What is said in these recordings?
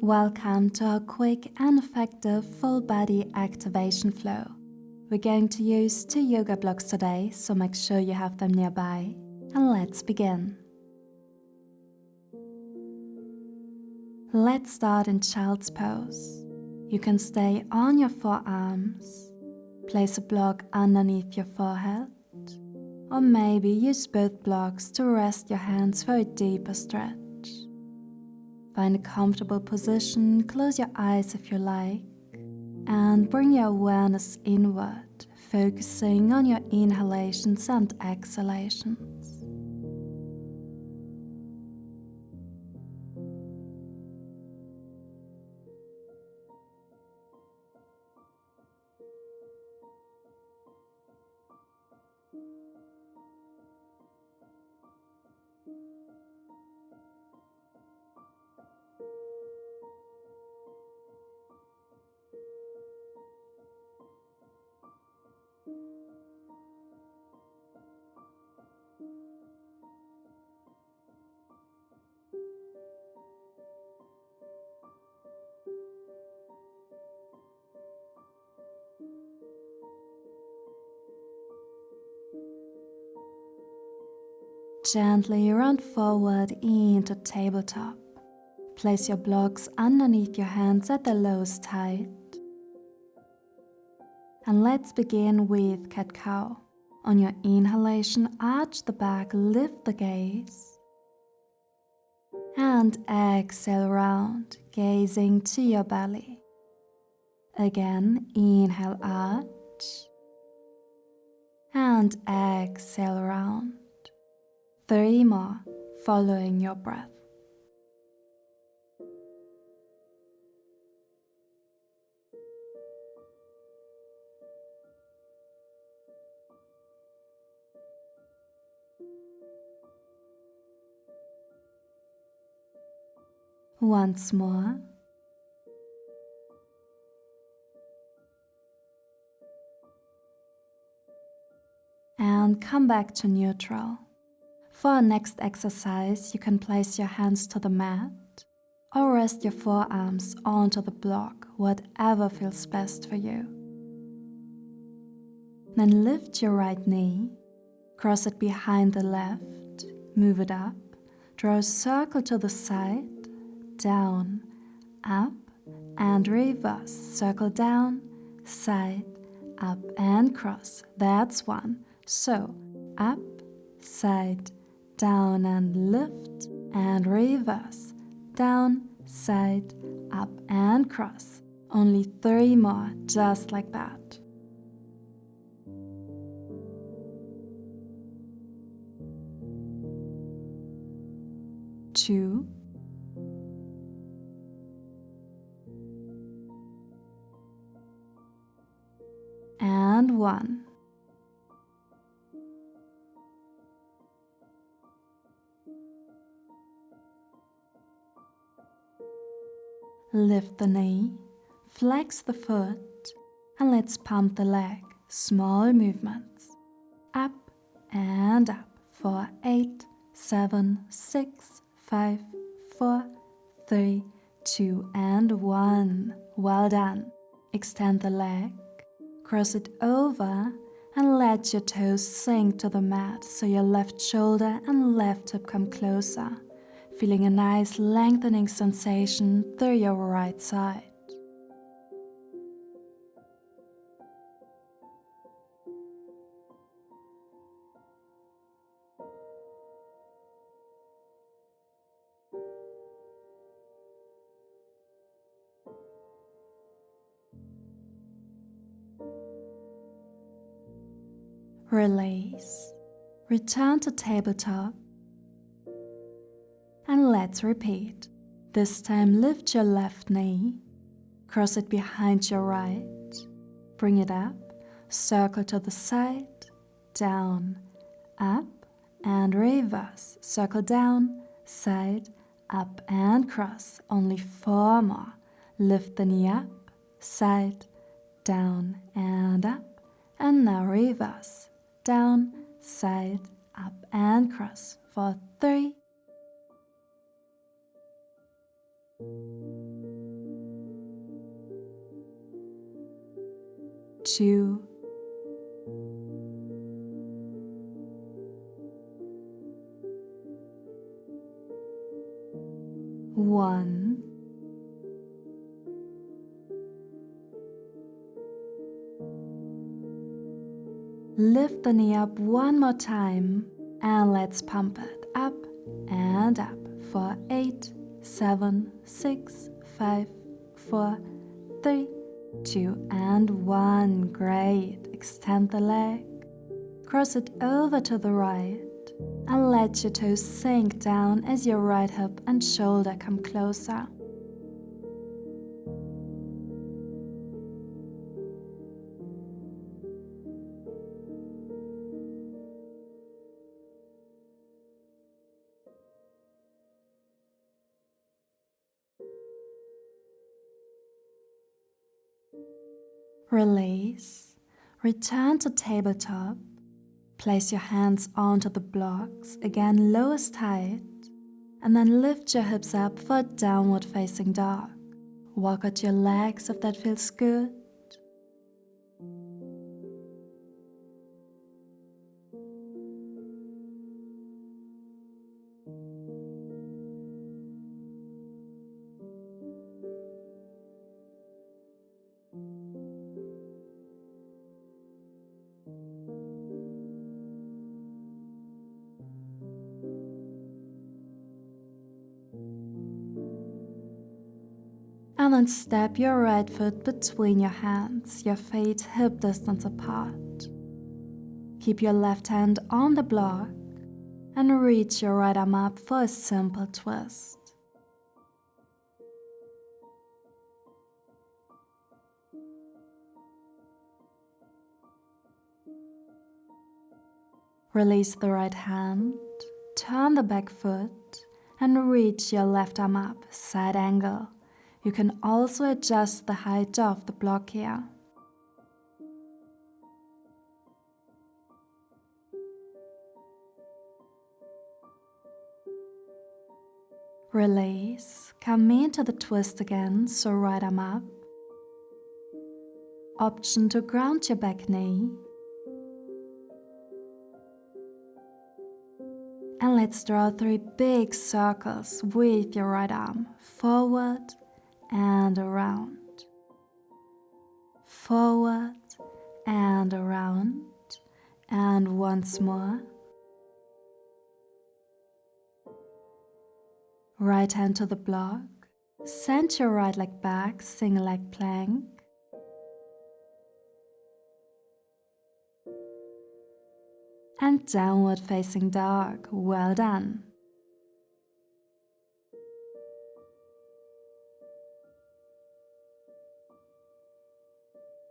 Welcome to our quick and effective full body activation flow. We're going to use 2 yoga blocks today, so make sure you have them nearby. And let's begin. Let's start in child's pose. You can stay on your forearms, place a block underneath your forehead, or maybe use both blocks to rest your hands for a deeper stretch. Find a comfortable position, close your eyes if you like, and bring your awareness inward, focusing on your inhalations and exhalations. Gently round forward into tabletop. Place your blocks underneath your hands at the lowest height. And let's begin with cat-cow. On your inhalation, arch the back, lift the gaze. And exhale round, gazing to your belly. Again, inhale, arch. And exhale round. 3 more, following your breath. Once more. And come back to neutral. For our next exercise, you can place your hands to the mat or rest your forearms onto the block, whatever feels best for you. Then lift your right knee, cross it behind the left, move it up, draw a circle to the side, down, up, and reverse. Circle down, side, up, and cross. That's 1. So, up, side, down and lift, and reverse, down, side, up and cross. Only 3 more, just like that. Two, and 1. Lift the knee, flex the foot, and let's pump the leg. Small movements. Up and up for 8, 7, 6, 5, 4, 3, 2, and 1. Well done. Extend the leg, cross it over, and let your toes sink to the mat so your left shoulder and left hip come closer. Feeling a nice lengthening sensation through your right side. Release. Return to tabletop. And let's repeat. This time lift your left knee, cross it behind your right, bring it up, circle to the side, down, up, and reverse. Circle down, side, up, and cross. Only 4 more. Lift the knee up, side, down, and up, and now reverse. Down, side, up, and cross. For 3, 2, 1. Lift the knee up one more time and let's pump it up and up for 8, 7, 6, 5, 4, 3, 2 and 1. Great. Extend the leg. Cross it over to the right and let your toes sink down as your right hip and shoulder come closer. Release. Return to tabletop. Place your hands onto the blocks, again lowest height, and then lift your hips up for downward facing dog. Walk out your legs if that feels good. And then step your right foot between your hands, your feet hip distance apart. Keep your left hand on the block and reach your right arm up for a simple twist. Release the right hand, turn the back foot and reach your left arm up, side angle. You can also adjust the height of the block here. Release, come into the twist again, so right arm up. Option to ground your back knee. And let's draw 3 big circles with your right arm, forward and around. Forward and around. And once more. Right hand to the block. Send your right leg back, single leg plank. And downward facing dog. Well done.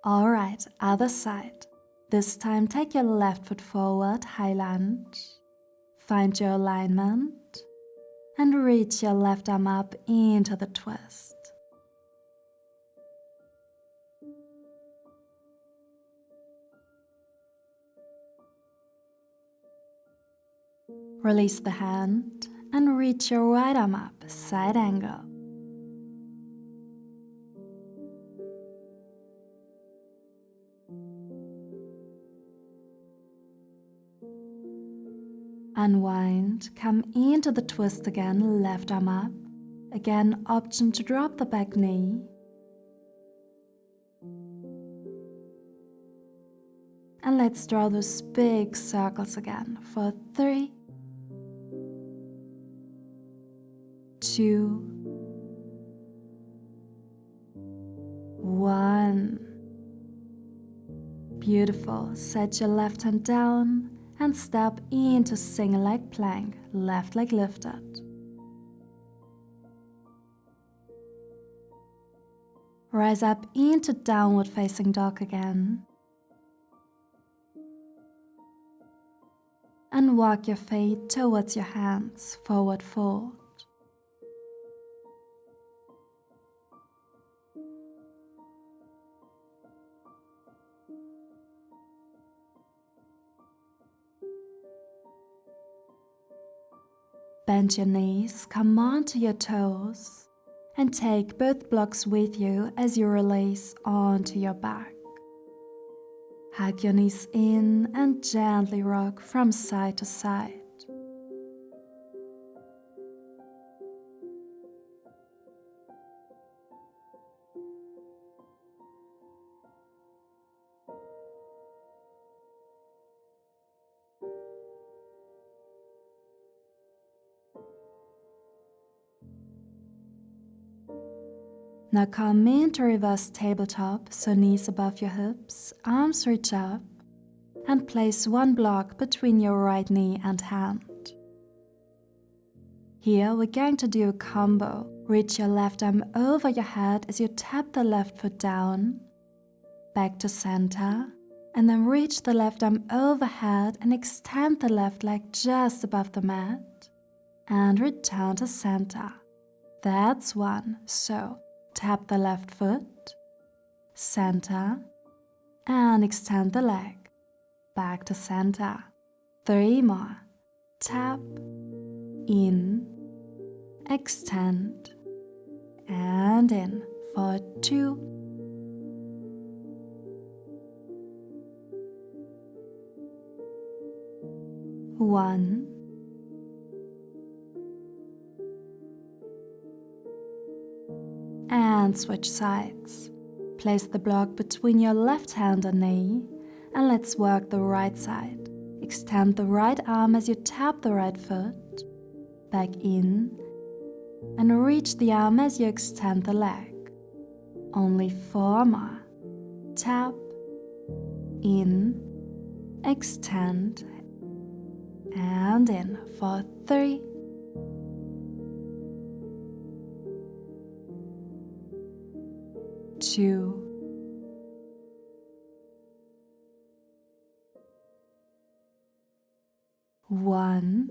Alright, other side. This time take your left foot forward, high lunge. Find your alignment and reach your left arm up into the twist. Release the hand and reach your right arm up, side angle. Unwind, come into the twist again, left arm up. Again, option to drop the back knee. And let's draw those big circles again for 3, 2, 1. Beautiful. Set your left hand down and step into single leg plank, left leg lifted. Rise up into downward facing dog again. And walk your feet towards your hands, forward fold. Bend your knees, come onto your toes, and take both blocks with you as you release onto your back. Hug your knees in and gently rock from side to side. Now come into reverse tabletop, so knees above your hips, arms reach up, and place one block between your right knee and hand. Here we're going to do a combo. Reach your left arm over your head as you tap the left foot down, back to center, and then reach the left arm overhead and extend the left leg just above the mat, and return to center. That's one. So tap the left foot, center, and extend the leg, back to center. 3 more. Tap, in, extend, and in for 2, 1, and switch sides. Place the block between your left hand and knee, and let's work the right side. Extend the right arm as you tap the right foot, back in, and reach the arm as you extend the leg. Only 4 more. Tap, in, extend, and in for 3, 2, 1,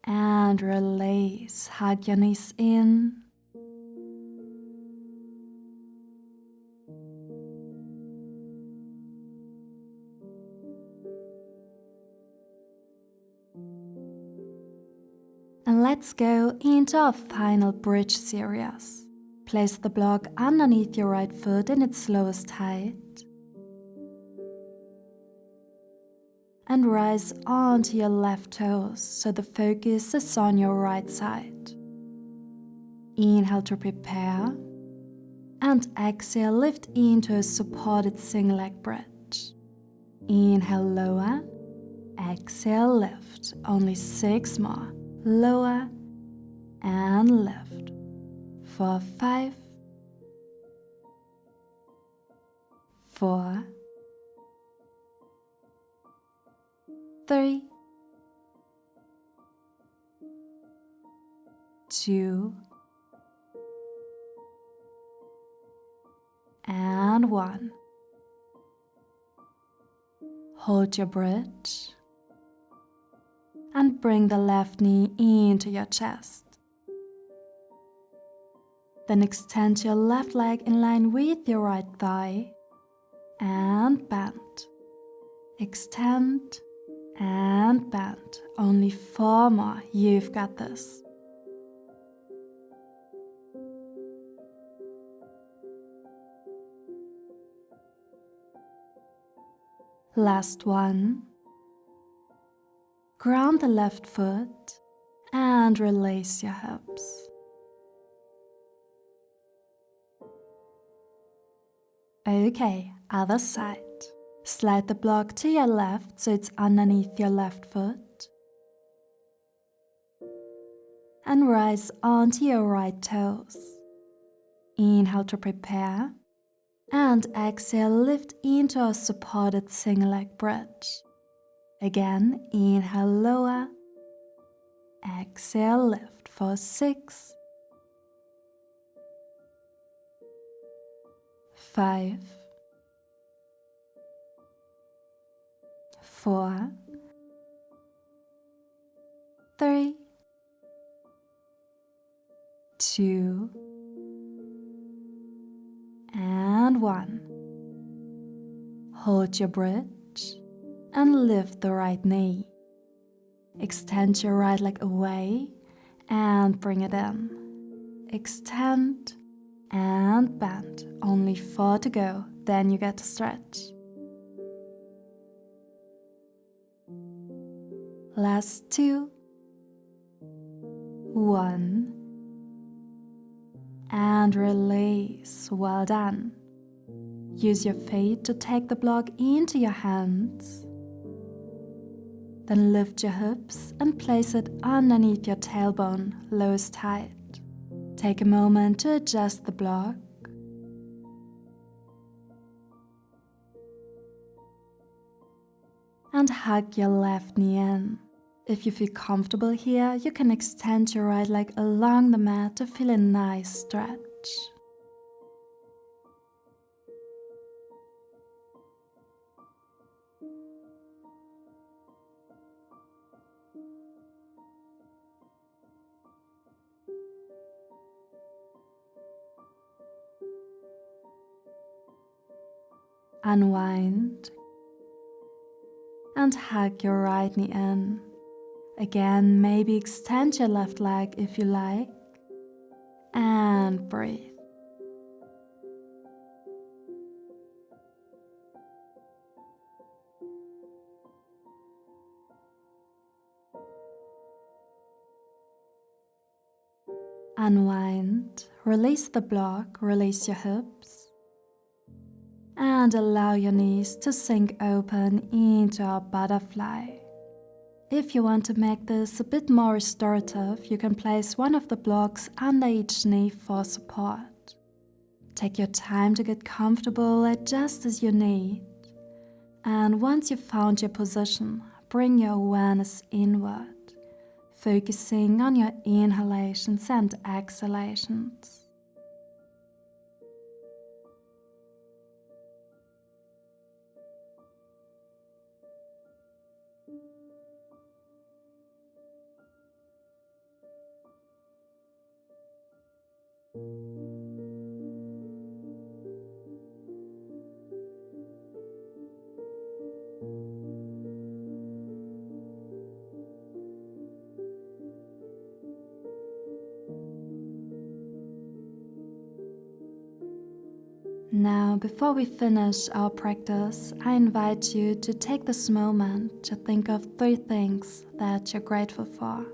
and release. Hug your knees in. And let's go into our final bridge series. Place the block underneath your right foot in its lowest height and rise onto your left toes so the focus is on your right side. Inhale to prepare, and exhale, lift into a supported single leg bridge. Inhale, lower, exhale, lift. Only 6 more. Lower and lift for 5, 4, 3, 2, and 1. Hold your bridge and bring the left knee into your chest. Then extend your left leg in line with your right thigh and bend. Extend and bend. Only 4 more. You've got this. Last one. Ground the left foot and release your hips. Okay, other side. Slide the block to your left so it's underneath your left foot. And rise onto your right toes. Inhale to prepare. And exhale, lift into a supported single leg bridge. Again, inhale, lower. Exhale, lift for 6, 5, 4, 3, 2, and 1. Hold your bridge and lift the right knee. Extend your right leg away and bring it in. extend and bend. Only 4 to go, then you get to stretch. Last 2, 1, and release. Well done. Use your feet to take the block into your hands. Then lift your hips and place it underneath your tailbone, lows tight. Take a moment to adjust the block. And hug your left knee in. If you feel comfortable here, you can extend your right leg along the mat to feel a nice stretch. Unwind and hug your right knee in. Again, maybe extend your left leg if you like, and breathe. Unwind, release the block, release your hips, and allow your knees to sink open into a butterfly. If you want to make this a bit more restorative, you can place one of the blocks under each knee for support. Take your time to get comfortable, adjust as you need. And once you've found your position, bring your awareness inward, focusing on your inhalations and exhalations. Now, before we finish our practice, I invite you to take this moment to think of 3 things that you're grateful for.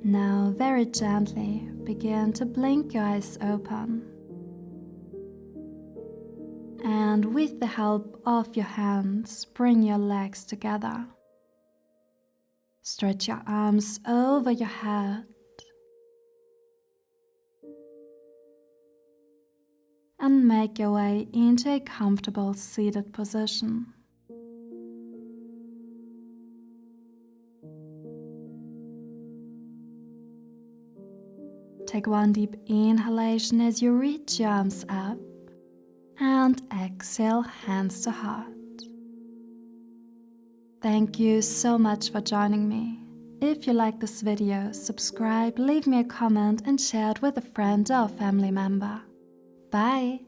Now, very gently, begin to blink your eyes open. And with the help of your hands, bring your legs together. Stretch your arms over your head. And make your way into a comfortable seated position. Take one deep inhalation as you reach your arms up, and exhale, hands to heart. Thank you so much for joining me. If you like this video, subscribe, leave me a comment and share it with a friend or family member. Bye!